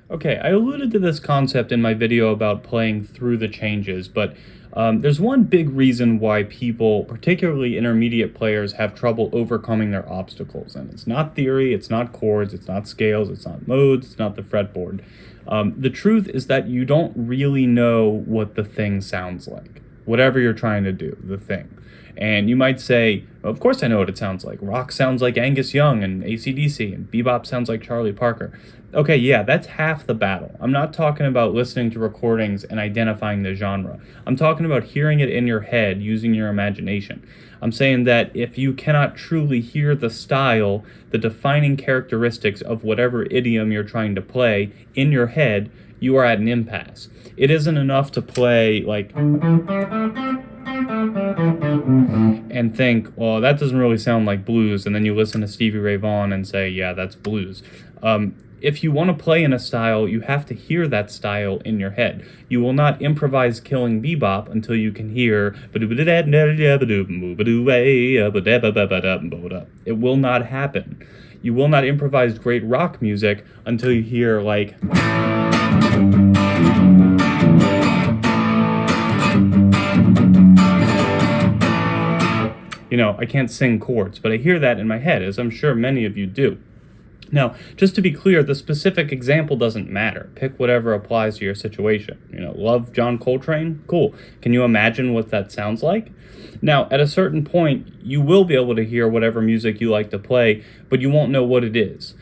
Okay, I alluded to this concept in my video about playing through the changes, but there's one big reason why people, particularly intermediate players, have trouble overcoming their obstacles. And it's not theory, it's not chords, it's not scales, it's not modes, it's not the fretboard. The truth is that you don't really know what the thing sounds like, whatever you're trying to do, the thing. And you might say, of course I know what it sounds like. Rock sounds like Angus Young and AC/DC, and bebop sounds like Charlie Parker. Okay, yeah, that's half the battle. I'm not talking about listening to recordings and identifying the genre. I'm talking about hearing it in your head using your imagination. I'm saying that if you cannot truly hear the style, the defining characteristics of whatever idiom you're trying to play in your head, you are at an impasse. It isn't enough to play like and think, well, that doesn't really sound like blues, and then you listen to Stevie Ray Vaughan and say, yeah, that's blues. If you want to play in a style, you have to hear that style in your head. You will not improvise killing bebop until you can hear it will not happen. You will not improvise great rock music until you hear like I can't sing chords, but I hear that in my head, as I'm sure many of you do. Now, just to be clear, the specific example doesn't matter. Pick whatever applies to your situation. Love John Coltrane? Cool. Can you imagine what that sounds like? Now, at a certain point, you will be able to hear whatever music you like to play, but you won't know what it is.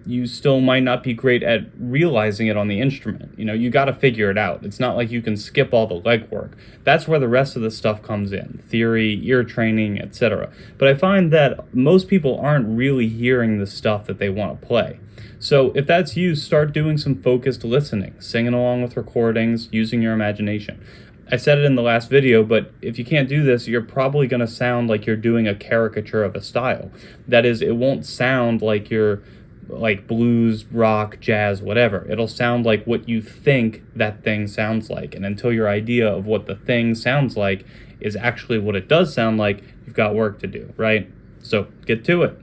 You still might not be great at realizing it on the instrument. You got to figure it out. It's not like you can skip all the legwork. That's where the rest of the stuff comes in: theory, ear training, etc. But I find that most people aren't really hearing the stuff that they want to play. So if that's you, start doing some focused listening, singing along with recordings, using your imagination. I said it in the last video, but if you can't do this, you're probably going to sound like you're doing a caricature of a style. That is, it won't sound like you're like blues, rock, jazz, whatever. It'll sound like what you think that thing sounds like. And until your idea of what the thing sounds like is actually what it does sound like, you've got work to do, right? So get to it.